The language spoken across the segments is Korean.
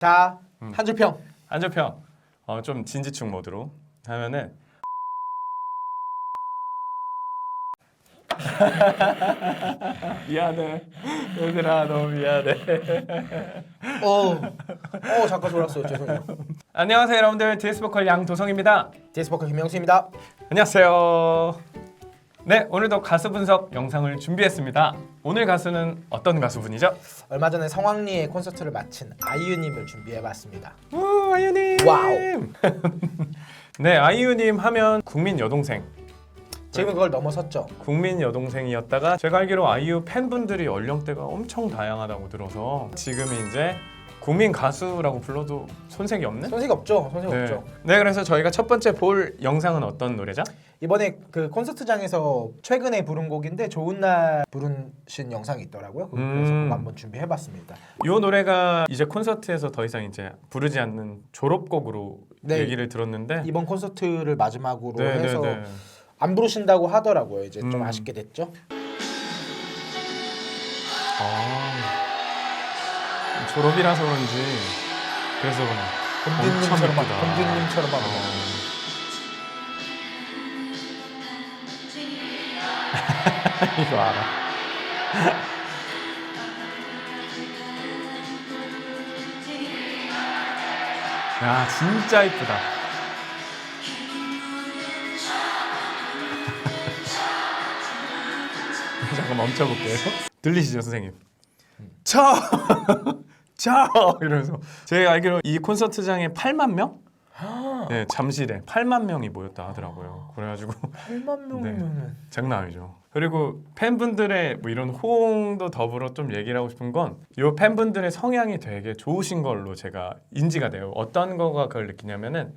자, 한 줄 평. 한줄평 좀 진지충 모드로 하면은 미안해 얘들아 너무 미안해. 잠깐 졸았어요. 죄송해요. 안녕하세요 여러분들, DS보컬 양도성입니다. DS보컬 김명수입니다. 안녕하세요. 네, 오늘도 가수 분석 영상을 준비했습니다. 오늘 가수는 어떤 가수분이죠? 얼마 전에 성황리에 콘서트를 마친 아이유님을 준비해봤습니다. 오, 아이유님. 와우. 네, 아이유님 하면 국민 여동생. 지금 그걸 넘어섰죠. 국민 여동생이었다가 제가 알기로 아이유 팬분들이 연령대가 엄청 다양하다고 들어서 지금은 이제 국민 가수라고 불러도 손색이 없는? 손색 없죠. 손색 네. 없죠. 네, 그래서 저희가 첫 번째 볼 영상은 어떤 노래죠? 이번에 그 콘서트장에서 최근에 부른 곡인데 좋은 날 부르신 영상이 있더라고요. 그래서 그거 한번 준비해봤습니다. 이 노래가 이제 콘서트에서 더 이상 이제 부르지 않는 졸업곡으로 네. 얘기를 들었는데 이번 콘서트를 마지막으로 네, 해서 네, 네. 안 부르신다고 하더라고요. 이제 좀 아쉽게 됐죠. 졸업이라서 그런지 그래서 그냥 엄청 곰디님처럼 예쁘다. 곰디님처럼 합니다. 이거 알아. 야, 진짜 이쁘다. 잠깐 멈춰볼게요. 들리시죠, 선생님? 차! 차! 이러면서 제가 알기로 이 콘서트장에 8만 명? 네, 잠실에 8만 명이 모였다 하더라고요. 그래가지고 8만 명이면은 장난 아니죠. 그리고 팬분들의 뭐 이런 호응도 더불어 좀 얘기를 하고 싶은 건 이 팬분들의 성향이 되게 좋으신 걸로 제가 인지가 돼요. 어떤 거가 그걸 느끼냐면은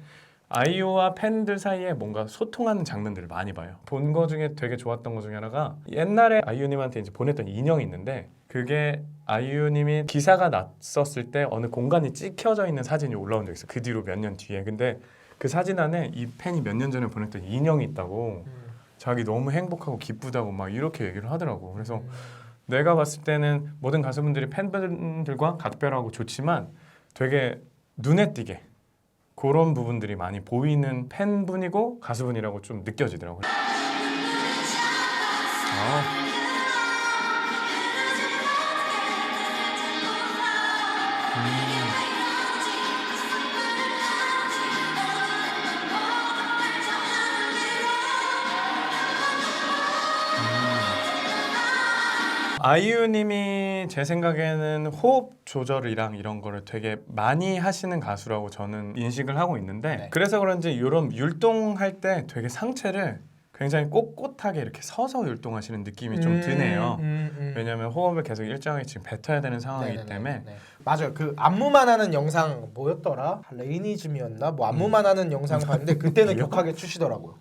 아이유와 팬들 사이에 뭔가 소통하는 장면들을 많이 봐요. 본 거 중에 되게 좋았던 거 중에 하나가 옛날에 아이유님한테 이제 보냈던 인형이 있는데 그게 아이유님이 기사가 났었을 때 어느 공간이 찍혀져 있는 사진이 올라온 적 있어요. 그 뒤로 몇 년 뒤에. 근데 그 사진 안에 이 팬이 몇 년 전에 보냈던 인형이 있다고 자기 너무 행복하고 기쁘다고 막 이렇게 얘기를 하더라고. 그래서 내가 봤을 때는 모든 가수분들이 팬분들과 각별하고 좋지만 되게 눈에 띄게 그런 부분들이 많이 보이는 팬분이고 가수분이라고 좀 느껴지더라고요. 아이유님이 제 생각에는 호흡 조절이랑 이런 거를 되게 많이 하시는 가수라고 저는 인식을 하고 있는데 네. 그래서 그런지 이런 율동할 때 되게 상체를 굉장히 꼿꼿하게 이렇게 서서 율동하시는 느낌이 좀 드네요. 왜냐하면 호흡을 계속 일정하게 지금 뱉어야 되는 상황이기 네네네. 때문에 네. 맞아요. 그 안무만 하는 영상 뭐였더라? 레이니즘이었나? 뭐 안무만 하는 영상 봤는데 그때는 격하게 추시더라고요.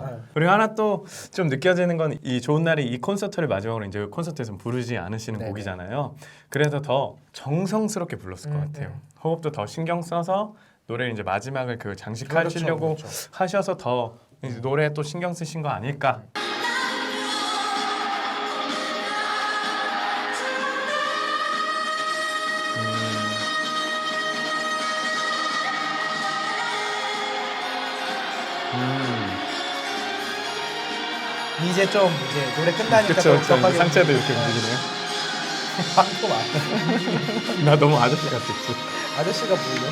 네. 그리고 하나 또 좀 느껴지는 건 이 좋은 날이 이 콘서트를 마지막으로 이제 콘서트에서 부르지 않으시는 네네. 곡이잖아요. 그래서 더 정성스럽게 불렀을 것 같아요. 호흡도 더 신경 써서 노래를 이제 마지막을 그 장식하시려고 그렇죠. 하셔서 더 이제 노래에 또 신경 쓰신 거 아닐까. 이제 좀 이제 노래 끝나니까 그쵸, 좀 격하게 상체도 이렇게 움직이네요. 움직이네요. 방금 안 나 너무 아저씨 같았지. 아저씨가 보이네.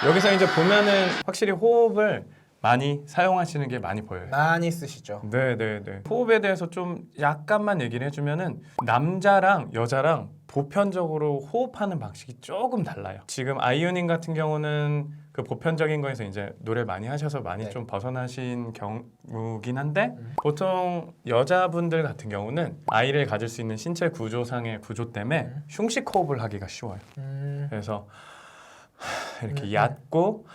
여기서 이제 보면은 확실히 호흡을 많이 사용하시는 게 많이 보여요. 많이 쓰시죠. 네네네. 호흡에 대해서 좀 약간만 얘기를 해주면은 남자랑 여자랑 보편적으로 호흡하는 방식이 조금 달라요. 지금 아이유님 같은 경우는 그 보편적인 거에서 이제 노래 많이 하셔서 많이 네. 좀 벗어나신 경우긴 한데 보통 여자분들 같은 경우는 아이를 가질 수 있는 신체 구조상의 구조 때문에 흉식 호흡을 하기가 쉬워요. 그래서 이렇게 얕고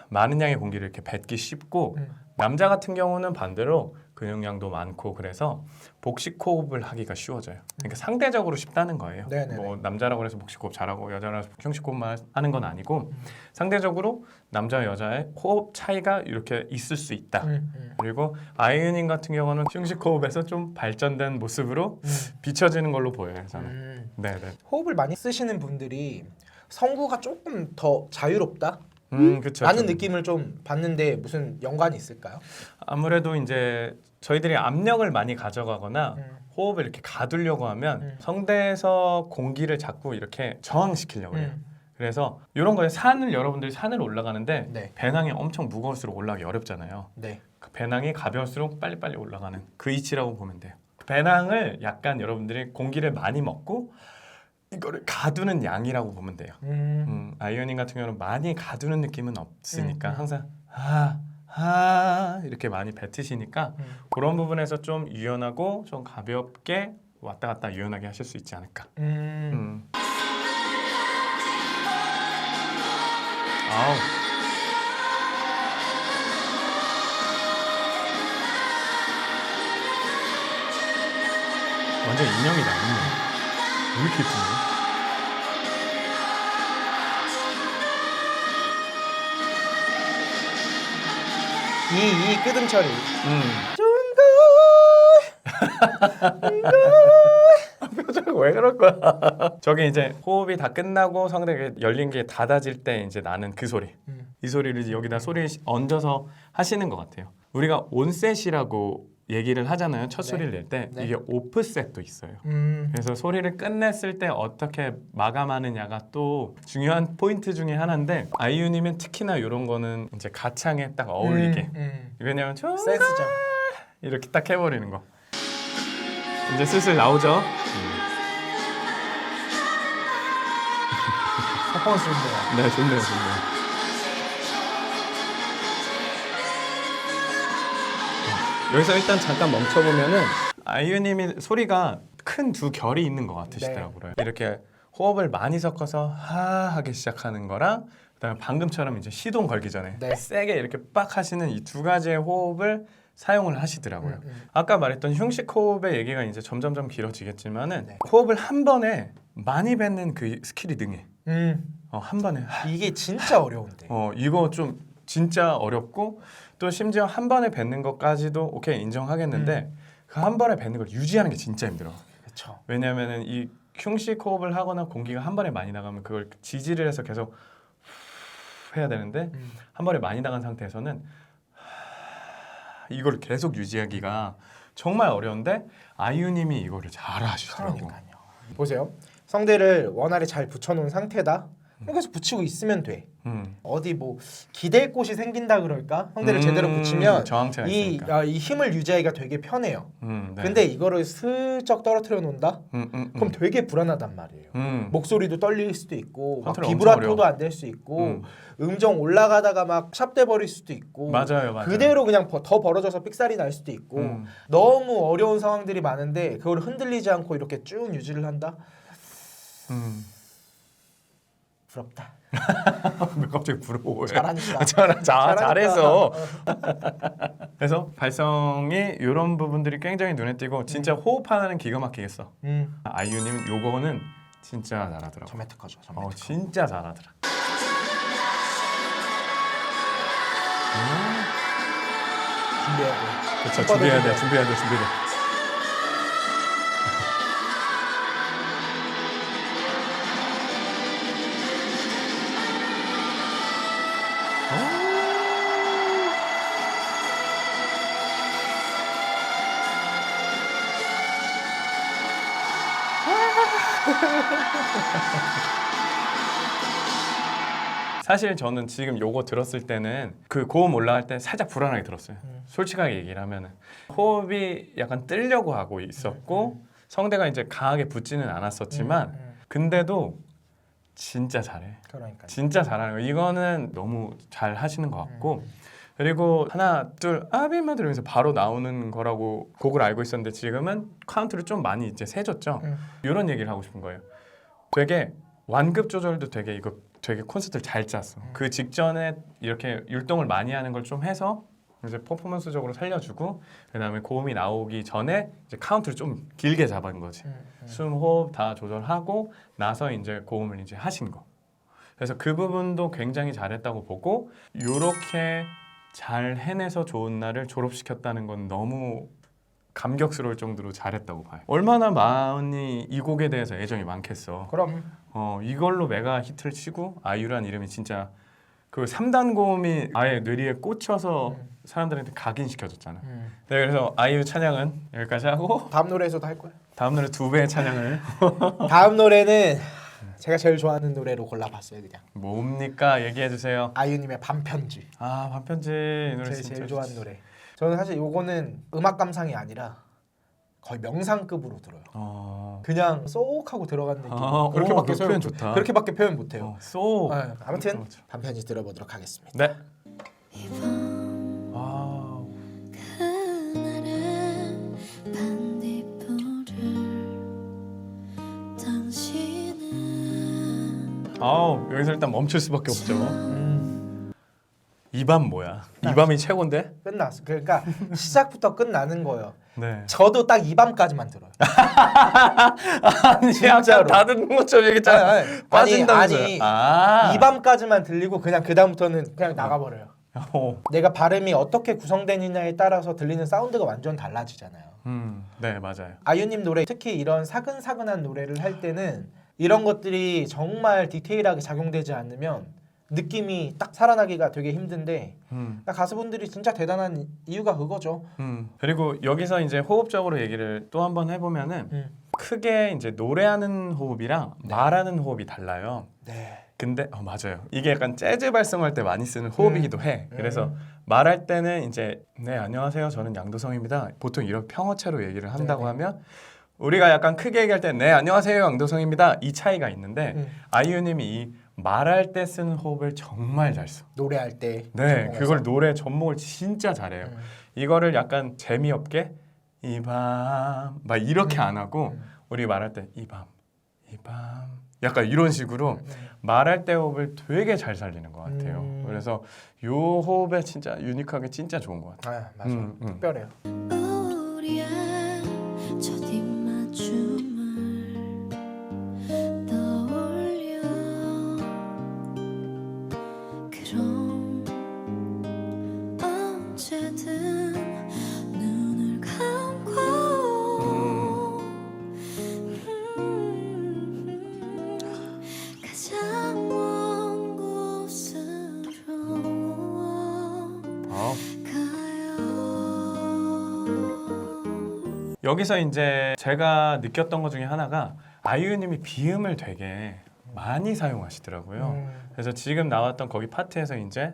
많은 양의 공기를 이렇게 뱉기 쉽고 남자 같은 경우는 반대로 근육량도 많고 그래서 복식 호흡을 하기가 쉬워져요. 그러니까 상대적으로 쉽다는 거예요. 네네네. 뭐 남자라고 해서 복식 호흡 잘하고 여자라서 흉식 호흡만 하는 건 아니고 상대적으로 남자와 여자의 호흡 차이가 이렇게 있을 수 있다. 그리고 아이유님 같은 경우는 흉식 호흡에서 좀 발전된 모습으로 비춰지는 걸로 보여요. 저는. 네네. 호흡을 많이 쓰시는 분들이 성구가 조금 더 자유롭다? 그쵸, 라는 좀. 느낌을 좀 받는데 무슨 연관이 있을까요? 아무래도 이제 저희들이 압력을 많이 가져가거나 호흡을 이렇게 가두려고 하면 성대에서 공기를 자꾸 이렇게 저항시키려고 해요. 그래서 이런 거에 여러분들이 산을 올라가는데 네. 배낭이 엄청 무거울수록 올라가기 어렵잖아요. 네. 그 배낭이 가벼울수록 빨리빨리 올라가는 그 이치라고 보면 돼요. 배낭을 약간 여러분들이 공기를 많이 먹고 이거를 가두는 양이라고 보면 돼요. 아이오닝 같은 경우는 많이 가두는 느낌은 없으니까 항상 이렇게 많이 뱉으시니까 그런 부분에서 좀 유연하고 좀 가볍게 왔다 갔다 유연하게 하실 수 있지 않을까. 아우. 완전 인형이다, 인형. 왜 이렇게 예쁘냐? 이 끄듬 처리. 표정 왜 그럴 거야? 저게 이제 호흡이 다 끝나고 성대가 열린 게 닫아질 때 이제 나는 그 소리. 이 소리를 이제 여기다 소리 얹어서 하시는 것 같아요. 우리가 온셋이라고 얘기를 하잖아요. 첫 소리를 낼 때 네. 이게 오프셋도 있어요. 그래서 소리를 끝냈을 때 어떻게 마감하느냐가 또 중요한 포인트 중에 하나인데 아이유님은 특히나 이런 거는 이제 가창에 딱 어울리게. 왜냐면 센스죠. 이렇게 딱 해버리는 거. 이제 슬슬 나오죠. 퍼포먼스 좋네요. 네, 좋네요, 좋네요. 여기서 일단 잠깐 멈춰보면은 아이유님이 소리가 큰 두 결이 있는 것 같으시더라고요. 이렇게 호흡을 많이 섞어서 하하게 시작하는 거랑 그다음에 방금처럼 이제 시동 걸기 전에 네. 세게 이렇게 빡 하시는 이 두 가지의 호흡을 사용을 하시더라고요. 아까 말했던 흉식 호흡의 얘기가 이제 점점점 길어지겠지만은 네. 호흡을 한 번에 많이 뱉는 그 스킬이 능해. 한 번에 이게 진짜 어려운데. 이거 좀 진짜 어렵고 또 심지어 한 번에 뱉는 것까지도 오케이 인정하겠는데 그 한 번에 뱉는 걸 유지하는 게 진짜 힘들어. 그렇죠. 왜냐면은 이 흉식 호흡을 하거나 공기가 한 번에 많이 나가면 그걸 지지를 해서 계속 해야 되는데 한 번에 많이 나간 상태에서는 이걸 계속 유지하기가 정말 어려운데 아이유님이 이거를 잘 하시더라고. 그러니까요. 보세요. 성대를 원활히 잘 붙여놓은 상태다. 계속 붙이고 있으면 돼. 어디 뭐 기댈 곳이 생긴다 그럴까? 성대를 제대로 붙이면 저항체가 이 있으니까. 힘을 유지하기가 되게 편해요. 네. 근데 이거를 슬쩍 떨어뜨려 놓는다? 그럼 되게 불안하단 말이에요. 목소리도 떨릴 수도 있고 막 컨트롤 엄청 비브라토도 어려워. 안 될 수 있고 음정 올라가다가 막 샵돼 버릴 수도 있고 맞아요. 그대로 그냥 더 벌어져서 삑살이 날 수도 있고 너무 어려운 상황들이 많은데 그걸 흔들리지 않고 이렇게 쭉 유지를 한다? 부럽다. 왜 갑자기 부러워요? 잘하니까. 잘해서. 그래서 발성이 이런 부분들이 굉장히 눈에 띄고 진짜 호흡 하나는 기가 막히겠어. 아이유님은 요거는 진짜 잘하더라고. 점에 특허죠. 점에 특허. 진짜 잘하더라. 준비해야 돼. 그렇죠. 준비해야 돼. 사실 저는 지금 요거 들었을 때는 그 고음 올라갈 때 살짝 불안하게 들었어요. 솔직하게 얘기를 하면은 호흡이 약간 뜨려고 하고 있었고 성대가 이제 강하게 붙지는 않았었지만 근데도 진짜 잘해. 그러니까. 진짜 잘하는 거. 이거는 너무 잘 하시는 것 같고 그리고 하나 둘 아비마 들으면서 바로 나오는 거라고 곡을 알고 있었는데 지금은 카운트를 좀 많이 이제 세졌죠. 이런 얘기를 하고 싶은 거예요. 되게 완급 조절도 되게 콘서트를 잘 짰어. 그 직전에 이렇게 율동을 많이 하는 걸 좀 해서 이제 퍼포먼스적으로 살려주고 그다음에 고음이 나오기 전에 이제 카운트를 좀 길게 잡은 거지. 숨, 호흡 다 조절하고 나서 이제 고음을 이제 하신 거. 그래서 그 부분도 굉장히 잘했다고 보고 요렇게 잘 해내서 좋은 날을 졸업시켰다는 건 너무 감격스러울 정도로 잘했다고 봐요. 얼마나 마흔이 이 곡에 대해서 애정이 많겠어. 그럼 이걸로 메가 히트를 치고 아이유란 이름이 진짜 그 3단 고음이 아예 뇌리에 꽂혀서 사람들한테 각인시켜줬잖아. 네, 그래서 아이유 찬양은 여기까지 하고 다음 노래에서도 할 거야. 다음 노래 2배의 찬양을 다음 노래는 제가 제일 좋아하는 노래로 골라봤어요. 그냥 뭡니까? 얘기해주세요. 아이유님의 반편지. 아 반편지 이 노래 제일 진짜 제일 좋아하는 좋지. 노래. 저는 사실 요거는 음악 감상이 아니라 거의 명상급으로 들어요. 그냥 쏙 하고 들어가는 느낌. 그렇게밖에 그 표현 좋다. 그렇게밖에 표현 못해요. 쏙. 네, 아무튼 그렇죠. 반편지 들어보도록 하겠습니다. 네. 그날의 반딧불을 당신은 여기서 일단 멈출 수밖에 없죠. 이 밤 뭐야? 이 밤이 최고인데? 끝났어. 그러니까 시작부터 끝나는 거예요. 네. 저도 딱 이 밤까지만 들어요. 아니 진짜로. 약간 다 듣는 것처럼 얘기했잖아. 빠진다면서요? 아니, 아. 이 밤까지만 들리고 그냥 그 다음부터는 그냥 나가버려요. 어. 내가 발음이 어떻게 구성되느냐에 따라서 들리는 사운드가 완전 달라지잖아요. 네 맞아요. 아이유님 노래 특히 이런 사근사근한 노래를 할 때는 이런 것들이 정말 디테일하게 작용되지 않으면 느낌이 딱 살아나기가 되게 힘든데 가수분들이 진짜 대단한 이유가 그거죠. 그리고 여기서 이제 호흡적으로 얘기를 또 한번 해보면은 크게 이제 노래하는 호흡이랑 말하는 호흡이 달라요. 네. 근데 맞아요. 이게 약간 재즈 발성할 때 많이 쓰는 호흡이기도 해. 그래서 말할 때는 이제 네 안녕하세요 저는 양도성입니다. 보통 이런 평어체로 얘기를 한다고 하면 우리가 약간 크게 얘기할 때 네 안녕하세요 양도성입니다 이 차이가 있는데 아이유님이 이 말할 때 쓰는 호흡을 정말 잘 써. 노래할 때. 네 전공해서. 그걸 노래 접목을 진짜 잘해요. 이거를 약간 재미없게 이 밤 막 이렇게 안 하고 우리 말할 때 이 밤 약간 이런 식으로 말할 때 호흡을 되게 잘 살리는 것 같아요. 그래서 요 호흡에 진짜 유니크하게 진짜 좋은 것 같아요. 아 맞아. 특별해요. 우리의 첫 입맞춤을 떠올려 그럼 언제든 눈을 감고 가장 먼 곳으로 여기서 이제 제가 느꼈던 것 중에 하나가 아이유님이 비음을 되게 많이 사용하시더라고요. 그래서 지금 나왔던 거기 파트에서 이제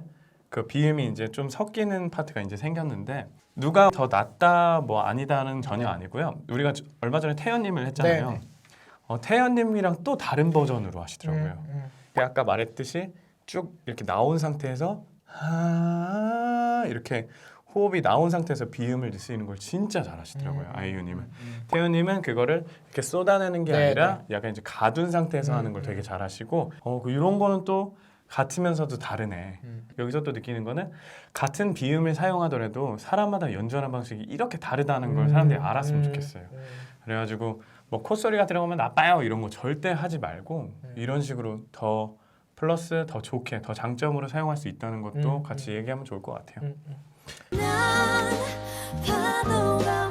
그 비음이 이제 좀 섞이는 파트가 이제 생겼는데 누가 더 낫다 뭐 아니다는 전혀 아니고요. 우리가 얼마 전에 태연님을 했잖아요. 네네. 태연님이랑 또 다른 버전으로 하시더라고요. 아까 말했듯이 쭉 이렇게 나온 상태에서 이렇게 호흡이 나온 상태에서 비음을 쓰이는 걸 진짜 잘하시더라고요. 아이유님은. 태연님은 그거를 이렇게 쏟아내는 게 네, 아니라 약간 이제 가둔 상태에서 하는 걸 되게 잘하시고 이런 거는 또 같으면서도 다르네. 여기서 또 느끼는 거는 같은 비음을 사용하더라도 사람마다 연주하는 방식이 이렇게 다르다는 걸 사람들이 알았으면 좋겠어요. 그래가지고 뭐 콧소리가 들어가면 나빠요 이런 거 절대 하지 말고 이런 식으로 더 플러스 더 좋게 더 장점으로 사용할 수 있다는 것도 같이 얘기하면 좋을 것 같아요. 난 파도가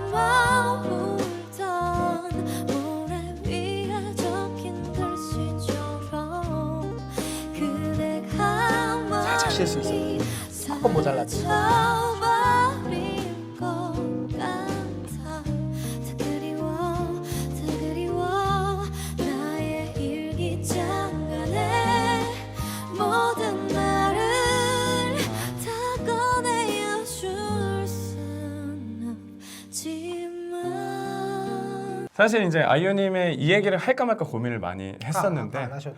머물던 모래 위에 적힌 글씨처럼 그대가 살짝 실수 있어요. 조금 모자랐지. 잊어버릴 것 같아 더 그리워 나의 일기장간에 모든 말을 다 꺼내어 줄 순 없지만 사실 이제 아이유님의 이 얘기를 할까 말까 고민을 많이 했었는데 안 하셔도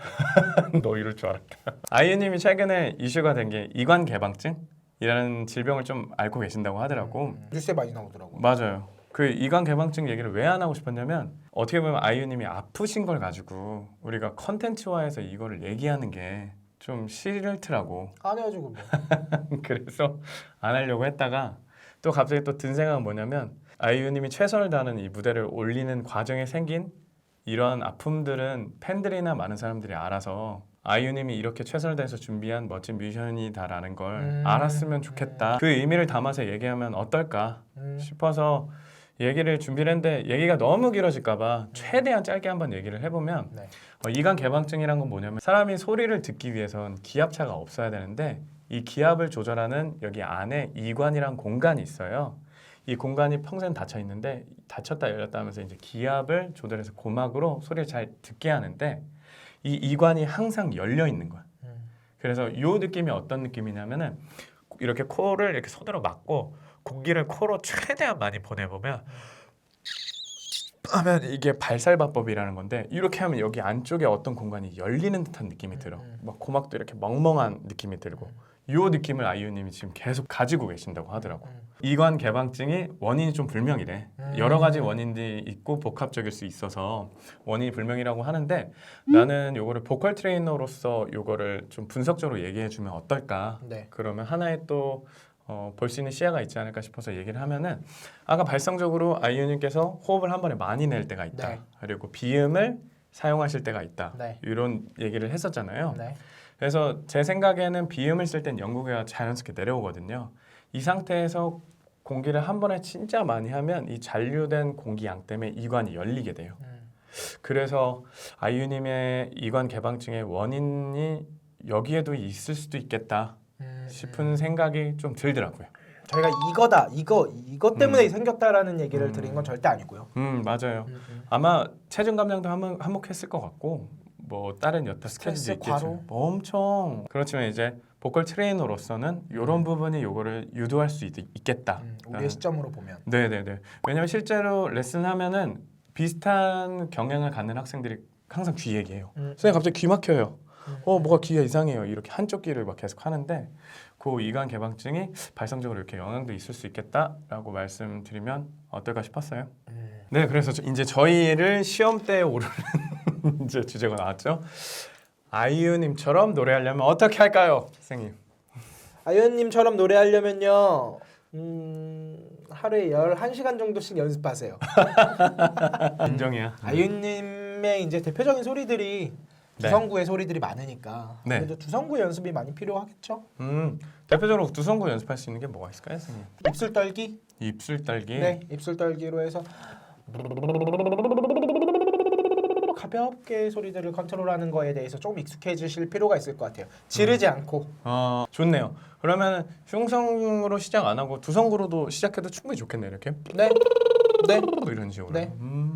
너 이럴 줄 알았다. 아이유님이 최근에 이슈가 된 게 이관개방증이라는 질병을 좀 앓고 계신다고 하더라고. 뉴스에 많이 나오더라고. 맞아요. 그 이관개방증 얘기를 왜 안 하고 싶었냐면 어떻게 보면 아이유님이 아프신 걸 가지고 우리가 컨텐츠화해서 이거를 얘기하는 게 좀 싫더라고. 안 해야죠 그거. 그래서 안 하려고 했다가 또 갑자기 또 든 생각은 뭐냐면 아이유님이 최선을 다하는 이 무대를 올리는 과정에 생긴 이런 아픔들은 팬들이나 많은 사람들이 알아서 아이유님이 이렇게 최선을 다해서 준비한 멋진 뮤지션이다라는 걸 알았으면 좋겠다. 그 의미를 담아서 얘기하면 어떨까 싶어서 얘기를 준비를 했는데 얘기가 너무 길어질까봐 최대한 짧게 한번 얘기를 해보면 네. 이관 개방증이란 건 뭐냐면 사람이 소리를 듣기 위해선 기압차가 없어야 되는데 이 기압을 조절하는 여기 안에 이관이란 공간이 있어요. 이 공간이 평생 닫혀 있는데 닫혔다 열렸다 하면서 이제 기압을 조절해서 고막으로 소리를 잘 듣게 하는데 이 이관이 항상 열려 있는 거야. 그래서 이 느낌이 어떤 느낌이냐면은 이렇게 코를 이렇게 손으로 막고 공기를 코로 최대한 많이 보내보면 하면 이게 발살바법이라는 건데 이렇게 하면 여기 안쪽에 어떤 공간이 열리는 듯한 느낌이 들어. 막 고막도 이렇게 멍멍한 느낌이 들고 이 느낌을 아이유님이 지금 계속 가지고 계신다고 하더라고. 이관 개방증이 원인이 좀 불명이래. 여러 가지 원인들이 있고 복합적일 수 있어서 원인이 불명이라고 하는데 나는 요거를 보컬 트레이너로서 요거를 좀 분석적으로 얘기해주면 어떨까. 네. 그러면 하나의 또 볼 수 있는 시야가 있지 않을까 싶어서 얘기를 하면은 아까 발성적으로 아이유님께서 호흡을 한 번에 많이 낼 때가 있다. 네. 그리고 비음을 사용하실 때가 있다. 네. 이런 얘기를 했었잖아요. 네. 그래서 제 생각에는 비음을 쓸 땐 연구가 자연스럽게 내려오거든요. 이 상태에서 공기를 한 번에 진짜 많이 하면 이 잔류된 공기 양 때문에 이관이 열리게 돼요. 그래서 아이유님의 이관 개방증의 원인이 여기에도 있을 수도 있겠다 싶은 생각이 좀 들더라고요. 저희가 이것 때문에 생겼다라는 얘기를 드린 건 절대 아니고요. 맞아요. 아마 체중 감량도 한몫했을 것 같고 뭐 다른 여타 스케줄도 스트레스, 있겠죠. 과로. 엄청. 그렇지만 이제 보컬 트레이너로서는 이런 부분이 요거를 유도할 수 있겠다. 우리의 시점으로 보면. 네네네. 왜냐면 실제로 레슨하면은 비슷한 경향을 갖는 학생들이 항상 귀 얘기해요. 선생님 갑자기 귀 막혀요. 뭐가 귀가 이상해요. 이렇게 한쪽 귀를 막 계속 하는데 그 이관 개방증이 발성적으로 이렇게 영향도 있을 수 있겠다라고 말씀드리면 어떨까 싶었어요. 네, 그래서 이제 저희를 시험대에 오르는 이제 주제가 나왔죠. 아이유님처럼 노래하려면 어떻게 할까요, 선생님? 아이유님처럼 노래하려면요. 하루에 11시간 정도씩 연습하세요. 인정이야. 아이유님의 이제 대표적인 소리들이 네. 두성구의 소리들이 많으니까 네. 그래도 두성구 연습이 많이 필요하겠죠. 대표적으로 두성구 연습할 수 있는 게 뭐가 있을까요, 선생님? 입술 떨기? 입술 딸기. 네, 입술 떨기로 해서 가볍게 소리들을 컨트롤하는 거에 대해서 조금 익숙해지실 필요가 있을 것 같아요. 지르지 않고. 좋네요. 그러면 흉성으로 시작 안 하고 두성구로도 시작해도 충분히 좋겠네요, 이렇게. 네. 네. 이런 식으로. 네.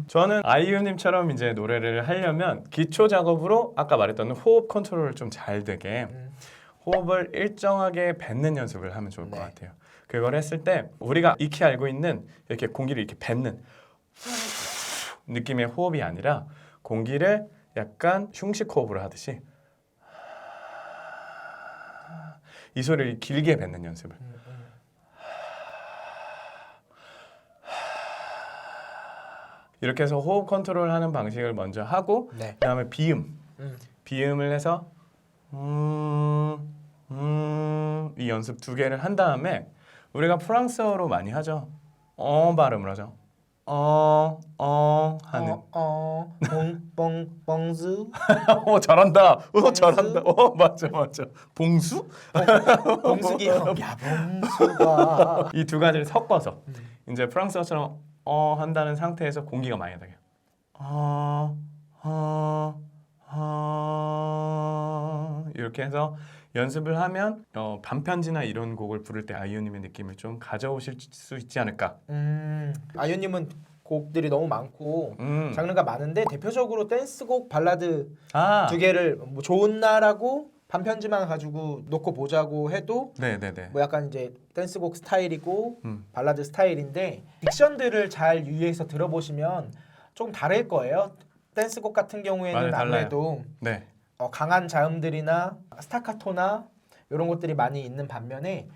저는 아이유님처럼 이제 노래를 하려면 기초 작업으로 아까 말했던 호흡 컨트롤을 좀 잘 되게 호흡을 일정하게 뱉는 연습을 하면 좋을 것 네. 같아요. 그걸 했을 때 우리가 익히 알고 있는 이렇게 공기를 이렇게 뱉는 느낌의 호흡이 아니라 공기를 약간 흉식 호흡을 하듯이 이 소리를 길게 뱉는 연습을. 이렇게 해서 호흡 컨트롤하는 방식을 먼저 하고 네. 그다음에 비음을 해서 이 연습 2개를 한 다음에 우리가 프랑스어로 많이 하죠. 발음을 하죠. 하는. 봉수. 잘한다. 봉수? 잘한다. 맞아. 봉수? 봉수기 형. 야, 봉수가. 이 두 가지를 섞어서 이제 프랑스어처럼 한다는 상태에서 공기가 많이 나게. 이렇게 해서 연습을 하면 반편지나 이런 곡을 부를 때 아이유님의 느낌을 좀 가져오실 수 있지 않을까. 아이유님은 곡들이 너무 많고 음. 장르가 많은데 대표적으로 댄스곡, 발라드 아, 두 개를 뭐 좋은 날하고 반편지만 가지고 놓고 보자고 해도 네네네. 뭐 약간 이제 댄스곡 스타일이고 음. 발라드 스타일인데 딕션들을 잘 유의해서 들어보시면 조금 다를 거예요. 댄스곡 같은 경우에는 맞아요, 달라요. 아무래도 네. 강한 자음들이나 스타카토나 이런 것들이 많이 있는 반면에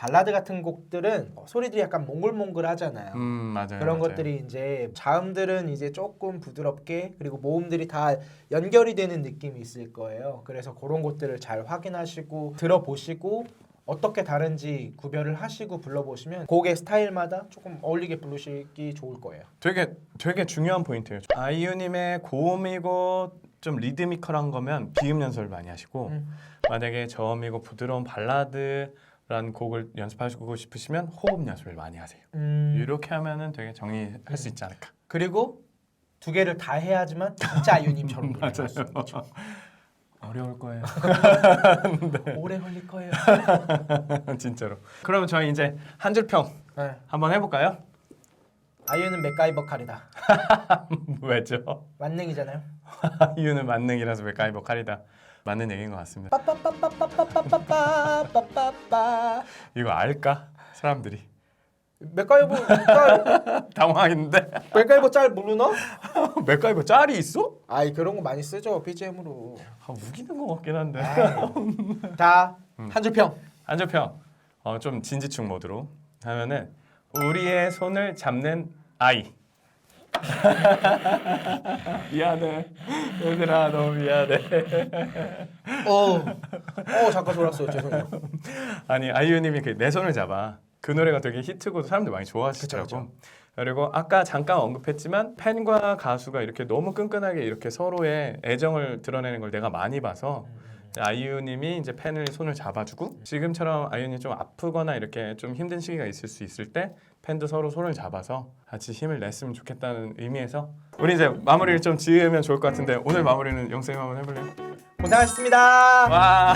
발라드 같은 곡들은 소리들이 약간 몽글몽글하잖아요. 맞아요. 그런 맞아요. 것들이 이제 자음들은 이제 조금 부드럽게 그리고 모음들이 다 연결이 되는 느낌이 있을 거예요. 그래서 그런 것들을 잘 확인하시고 들어보시고 어떻게 다른지 구별을 하시고 불러보시면 곡의 스타일마다 조금 어울리게 부르시기 좋을 거예요. 되게 중요한 포인트예요. 아이유님의 고음이고 좀 리드미컬한 거면 비음 연습을 많이 하시고 만약에 저음이고 부드러운 발라드라는 곡을 연습하시고 싶으시면 호흡 연습을 많이 하세요. 이렇게 하면은 되게 정리할 수 있지 않을까. 그리고 두 개를 다 해야지만 진짜 아이유님처럼 노래할 수 있죠. 어려울 거예요. 오래 걸릴 거예요. 진짜로. 그럼 저희 이제 한 줄 평 네. 한번 해볼까요? 아이유는 맥가이버 칼이다. 왜죠? 만능이잖아요. 아이유는 만능이라서 맥가이버 칼이다. 맞는 얘기인 것 같습니다. 빠빠빠빠빠빠빠빠빠빠. 이거 알까? 사람들이 맥가이버 짤 당황했는데 맥가이버 짤 모르나? 맥가이버 짤이 있어? 아이 그런 거 많이 쓰죠 BGM으로. 우기는 것 같긴 한데. 자, 한 줄 평. 한 줄 평. 좀 진지충 모드로 하면은 우리의 손을 잡는 아이. 미안해 얘들아 너무 미안해. 잠깐 졸았어요. 죄송해요. 아니 아이유님이 내 손을 잡아 그 노래가 되게 히트고 사람들 많이 좋아하시더라고. 그쵸. 그리고 아까 잠깐 언급했지만 팬과 가수가 이렇게 너무 끈끈하게 이렇게 서로의 애정을 드러내는 걸 내가 많이 봐서 아이유님이 이제 팬을 손을 잡아주고 지금처럼 아이유님 좀 아프거나 이렇게 좀 힘든 시기가 있을 수 있을 때 팬도 서로 손을 잡아서 같이 힘을 냈으면 좋겠다는 의미에서 우리 이제 마무리를 좀 지으면 좋을 것 같은데 오늘 마무리는 영쌤 한번 해볼래요? 고생하셨습니다. 와